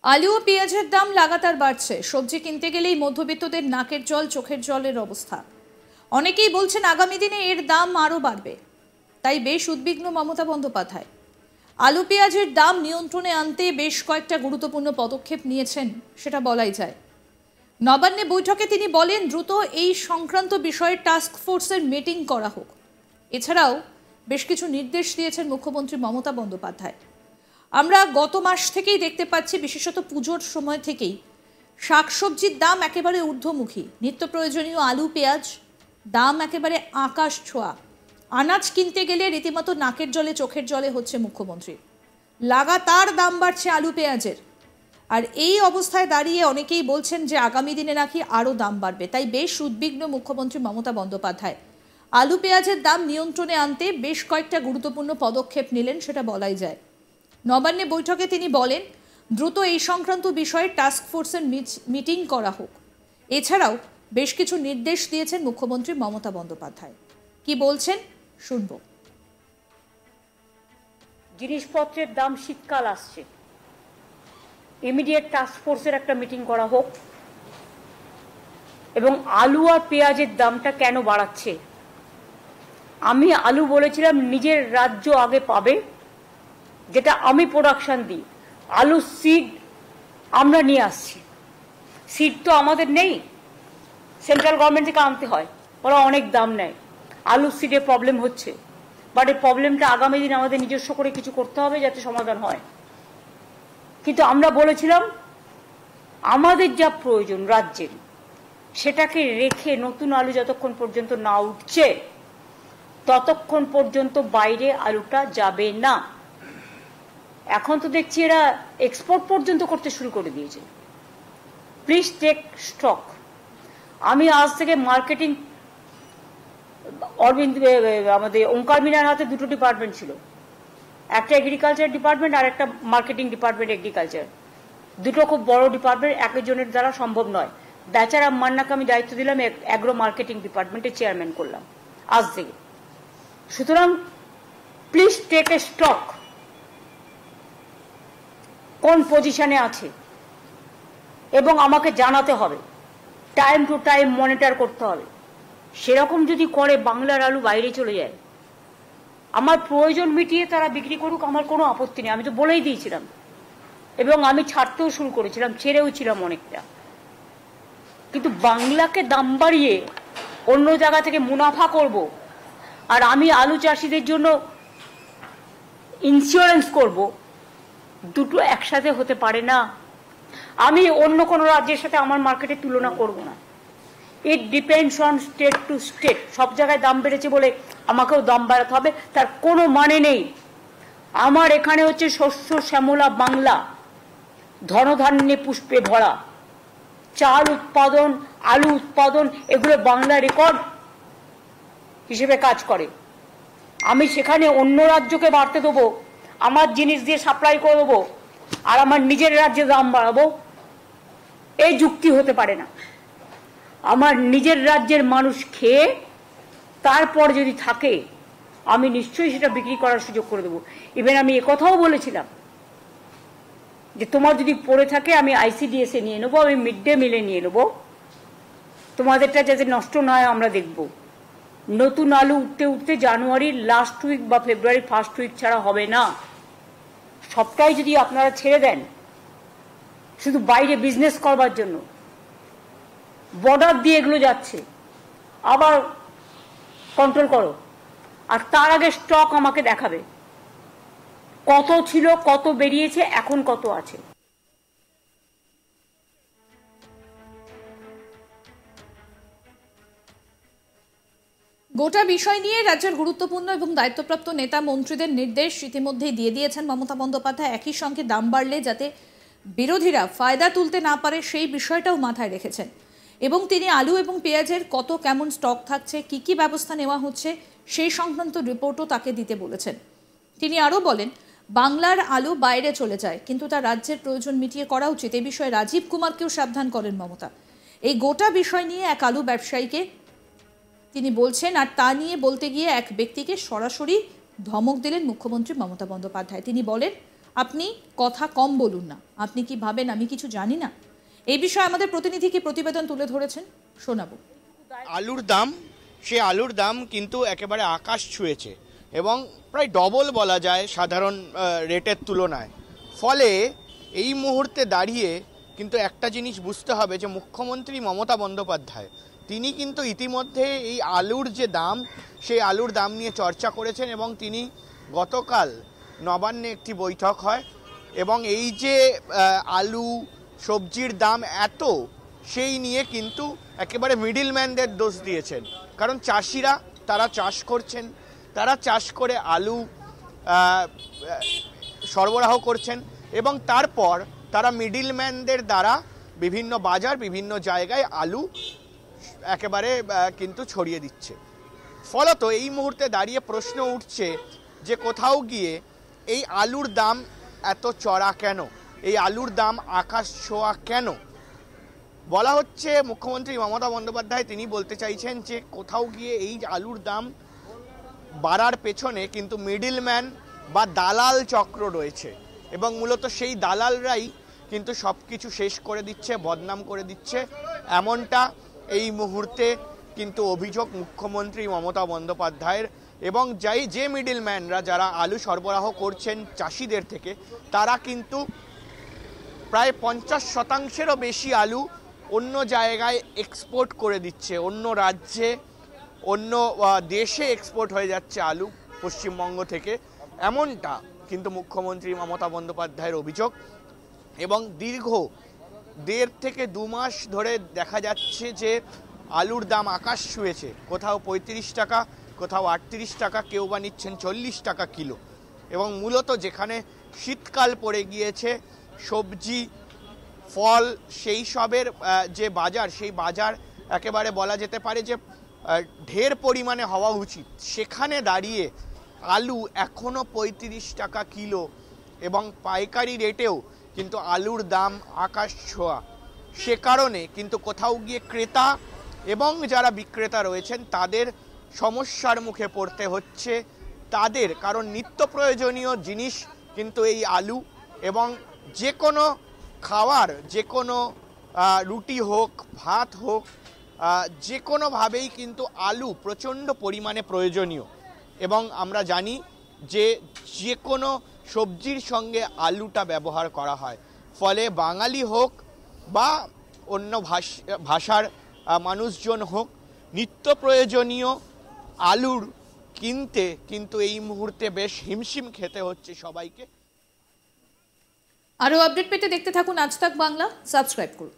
আলু ও পেঁয়াজের দাম লাগাতার বাড়ছে। সবজি কিনতে গেলেই মধ্যবিত্তদের নাকের জল চোখের জলের অবস্থা। অনেকেই বলছেন আগামী দিনে এর দাম আরও বাড়বে। তাই বেশ উদ্বিগ্ন মমতা বন্দ্যোপাধ্যায়। আলু পেঁয়াজের দাম নিয়ন্ত্রণে আনতে বেশ কয়েকটা গুরুত্বপূর্ণ পদক্ষেপ নিয়েছেন, সেটা বলাই যায়। নবান্নে বৈঠকে তিনি বলেন দ্রুত এই সংক্রান্ত বিষয়ে টাস্ক ফোর্সের মিটিং করা হোক। এছাড়াও বেশ কিছু নির্দেশ দিয়েছেন মুখ্যমন্ত্রী মমতা বন্দ্যোপাধ্যায়। আমরা গত মাস থেকেই দেখতে পাচ্ছি, বিশেষত পুজোর সময় থেকেই শাকসবজির দাম একেবারে ঊর্ধ্বমুখী। নিত্য প্রয়োজনীয় আলু পেঁয়াজ দাম একেবারে আকাশ ছোঁয়া। আনাজ কিনতে গেলে রীতিমতো নাকের জলে চোখের জলে হচ্ছে মুখ্যমন্ত্রী। লাগাতার দাম বাড়ছে আলু পেঁয়াজের। আর এই অবস্থায় দাঁড়িয়ে অনেকেই বলছেন যে আগামী দিনে নাকি আরও দাম বাড়বে। তাই বেশ উদ্বিগ্ন মুখ্যমন্ত্রী মমতা বন্দ্যোপাধ্যায়। আলু পেঁয়াজের দাম নিয়ন্ত্রণে আনতে বেশ কয়েকটা গুরুত্বপূর্ণ পদক্ষেপ নিলেন, সেটা বলাই যায়। নবান্নে বৈঠকে তিনি বলেন দ্রুত এই সংক্রান্ত বিষয়ে টাস্ক ফোর্সের মিটিং করা হোক। এছাড়াও বেশ কিছু নির্দেশ দিয়েছেন মুখ্যমন্ত্রী মমতা বন্দ্যোপাধ্যায়। কি বলছেন শুনব। জিনিসপত্রের দাম, শীতকাল আসছে, ইমিডিয়েট টাস্ক ফোর্সের একটা মিটিং করা হোক এবং আলু আর পেঁয়াজের দামটা কেন বাড়াচ্ছে। আমি আলু বলেছিলাম নিজের রাজ্য আগে পাবে, যেটা আমি প্রোডাকশন দিই। আলু সিড আমরা নিয়ে আসছি, সিড তো আমাদের নেই, সেন্ট্রাল গভর্নমেন্ট থেকে আনতে হয়, ওরা অনেক দাম নেয়। আলু সিডে প্রবলেম হচ্ছে, বাট এই প্রবলেমটা আগামী দিন আমাদের নিজস্ব করে কিছু করতে হবে যাতে সমাধান হয়। কিন্তু আমরা বলেছিলাম আমাদের যা প্রয়োজন রাজ্যের, সেটাকে রেখে নতুন আলু যতক্ষণ পর্যন্ত না উঠছে ততক্ষণ পর্যন্ত বাইরে আলুটা যাবে না। এখন তো দেখছি এরা এক্সপোর্ট পর্যন্ত করতে শুরু করে দিয়েছে। Please take stock. আমি আজ থেকে মার্কেটিং, অরবিন্দ আমাদের ওঙ্কার মিনার হাতে দুটো ডিপার্টমেন্ট ছিল, একটা এগ্রিকালচার ডিপার্টমেন্ট আর একটা মার্কেটিং ডিপার্টমেন্ট এগ্রিকালচার। দুটো খুব বড় ডিপার্টমেন্ট, একজনের দ্বারা সম্ভব নয়। বেচারা মান্নাকে আমি দায়িত্ব দিলাম, অ্যাগ্রো মার্কেটিং ডিপার্টমেন্টের চেয়ারম্যান করলাম আজ থেকে। সুতরাং প্লিজ টেক এ স্টক, কোন পজিশনে আছে এবং আমাকে জানাতে হবে, টাইম টু টাইম মনিটর করতে হবে। সেরকম যদি করে বাংলার আলু বাইরে চলে যায়, আমার প্রয়োজন মিটিয়ে তারা বিক্রি করুক, আমার কোনো আপত্তি নেই, আমি তো বলেই দিয়েছিলাম। এবং আমি ছাড়তেও শুরু করেছিলাম, ছেড়েও ছিলাম অনেকটা। কিন্তু বাংলাকে দাম বাড়িয়ে অন্য জায়গা থেকে মুনাফা করব, আর আমি আলু চাষিদের জন্য ইন্স্যুরেন্স করব, দুটো একসাথে হতে পারে না। আমি অন্য কোনো রাজ্যের সাথে আমার মার্কেটে তুলনা করব না। It depends on state to state. সব জায়গায় দাম বেড়েছে বলে আমাকেও দাম বাড়াতে হবে, তার কোনো মানে নেই। আমার এখানে হচ্ছে শস্য শ্যামলা বাংলা, ধনধান্যে পুষ্পে ভরা। চাল উৎপাদন, আলু উৎপাদন, এগুলো বাংলা রেকর্ড হিসেবে কাজ করে। আমি সেখানে অন্য রাজ্যকে বাড়তে দেবো, আমার জিনিস দিয়ে সাপ্লাই করে দেবো, আর আমার নিজের রাজ্যে দাম বাড়াবো? এই যুক্তি হতে পারে না। আমার নিজের রাজ্যের মানুষ খেয়ে তারপর যদি থাকে, আমি নিশ্চয়ই সেটা বিক্রি করার সুযোগ করে দেবো। ইভেন আমি একথাও বলেছিলাম যে তোমার যদি পড়ে থাকে আমি আইসিডিএসে নিয়ে নেবো, আমি মিড ডে মিলে নিয়ে নেবো, তোমাদেরটা যাতে নষ্ট না হয় আমরা দেখব। নতুন আলু উঠতে উঠতে জানুয়ারির লাস্ট উইক বা ফেব্রুয়ারির ফার্স্ট উইক ছাড়া হবে না। সবটাই যদি আপনারা ছেড়ে দেন শুধু বাইরে বিজনেস করবার জন্য, বর্ডার দিয়ে এগুলো যাচ্ছে, আবার কন্ট্রোল করো। আর তার আগে স্টক আমাকে দেখাবে, কত ছিল, কত বেরিয়েছে, এখন কত আছে। গোটা বিষয় নিয়ে রাজ্যের গুরুত্বপূর্ণ এবং দায়িত্বপ্রাপ্ত নেতা মন্ত্রীদের নির্দেশ ইতিমধ্যেই দিয়ে দিয়েছেন মমতা বন্দ্যোপাধ্যায়। একই সঙ্গে দাম বাড়লে যাতে বিরোধীরা ফায়দা তুলতে না পারে সেই বিষয়টাও মাথায় রেখেছেন। এবং তিনি আলু এবং পেঁয়াজের কত কেমন স্টক থাকছে, কি কি ব্যবস্থা নেওয়া হচ্ছে সেই সংক্রান্ত রিপোর্টও তাকে দিতে বলেছেন। তিনি আরও বলেন বাংলার আলু বাইরে চলে যায়, কিন্তু তা রাজ্যের প্রয়োজন মিটিয়ে করা উচিত। এই বিষয়ে রাজীব কুমারকেও সাবধান করেন মমতা। এই গোটা বিষয় নিয়ে এক আলু ব্যবসায়ীকে তিনি বলছেন, আর তা নিয়ে বলতে গিয়ে এক ব্যক্তিকে সরাসরি ধমক দিলেন মুখ্যমন্ত্রী মমতা বন্দ্যোপাধ্যায়। তিনি বলেন আপনি কথা কম বলুন না। আপনি কি ভাবেন আমি কিছু জানি না? এই বিষয়ে আমাদের প্রতিনিধি কি প্রতিবেদন তুলে ধরেছেন, শোনাবো। আলুর দাম, সে আলুর দাম কিন্তু একেবারে আকাশ ছুঁয়েছে এবং প্রায় ডবল বলা যায় সাধারণ রেটের তুলনায়। ফলে এই মুহূর্তে দাঁড়িয়ে কিন্তু একটা জিনিস বুঝতে হবে যে মুখ্যমন্ত্রী মমতা বন্দ্যোপাধ্যায় তিনি কিন্তু ইতিমধ্যে এই আলুর যে দাম, সেই আলুর দাম নিয়ে চর্চা করেছেন এবং তিনি গতকাল নবান্নে একটি বৈঠক হয় এবং এই যে আলু সবজির দাম এত, সেই নিয়ে কিন্তু একেবারে মিডিলম্যানদের দোষ দিয়েছেন। কারণ চাষিরা তারা চাষ করছেন, তারা চাষ করে আলু সরবরাহ করছেন এবং তারপর তারা মিডিলম্যানদের দ্বারা বিভিন্ন বাজার, বিভিন্ন জায়গায় আলু একেবারে কিন্তু ছড়িয়ে দিচ্ছে। ফলত এই মুহূর্তে দাঁড়িয়ে প্রশ্ন উঠছে যে কোথাও গিয়ে এই আলুর দাম এত চড়া কেন, এই আলুর দাম আকাশ ছোঁয়া কেন? বলা হচ্ছে মুখ্যমন্ত্রী মমতা বন্দ্যোপাধ্যায় তিনি বলতে চাইছেন যে কোথাও গিয়ে এই আলুর দাম বাড়ার পেছনে কিন্তু মিডলম্যান বা দালাল চক্র রয়েছে এবং মূলত সেই দালালরাই কিন্তু সব কিছু শেষ করে দিচ্ছে, বদনাম করে দিচ্ছে, এমনটা এই মুহূর্তে কিন্তু অভিযোগ মুখ্যমন্ত্রী মমতা বন্দ্যোপাধ্যায়ের। এবং যে মিডলম্যানরা যারা আলু সরবরাহ করছেন চাষিদের থেকে, তারা কিন্তু প্রায় 50%-এরও বেশি আলু অন্য জায়গায় এক্সপোর্ট করে দিচ্ছে, অন্য রাজ্যে, অন্য দেশে এক্সপোর্ট হয়ে যাচ্ছে আলু পশ্চিমবঙ্গ থেকে, এমনটা কিন্তু মুখ্যমন্ত্রী মমতা বন্দ্যোপাধ্যায়ের অভিযোগ। এবং দীর্ঘ 1.5 থেকে 2 মাস ধরে দেখা যাচ্ছে যে আলুর দাম আকাশ ছুঁয়েছে, কোথাও 35 টাকা, কোথাও 38 টাকা, কেউ বা নিচ্ছেন 40 টাকা কিলো। এবং মূলত যেখানে শীতকাল পড়ে গিয়েছে, সবজি ফল সেই সবের যে বাজার, সেই বাজার একেবারে বলা যেতে পারে যে ঢের পরিমাণে হওয়া উচিত, সেখানে দাঁড়িয়ে আলু এখনও 35 টাকা কিলো এবং পাইকারি রেটেও কিন্তু আলুর দাম আকাশ ছোঁয়া। সে কারণে কিন্তু কোথাও গিয়ে ক্রেতা এবং যারা বিক্রেতা রয়েছেন তাদের সমস্যার মুখে পড়তে হচ্ছে তাদের, কারণ নিত্য প্রয়োজনীয় জিনিস কিন্তু এই আলু এবং যে কোনো খাওয়ার, যে কোনো রুটি হোক, ভাত হোক, যে কোনোভাবেই কিন্তু আলু প্রচণ্ড পরিমাণে প্রয়োজনীয়। এবং আমরা জানি যে যে কোনো সবজির সঙ্গে আলুটা ব্যবহার করা হয়। ফলে বাঙালি হোক বা অন্য ভাষার মানুষজন হোক, নিত্য প্রয়োজনীয় আলুর কিনতে কিন্তু এই মুহূর্তে বেশ হিমশিম খেতে হচ্ছে সবাইকে। আরও আপডেট পেতে দেখতে থাকুন আজ তাক বাংলা, সাবস্ক্রাইব করুন।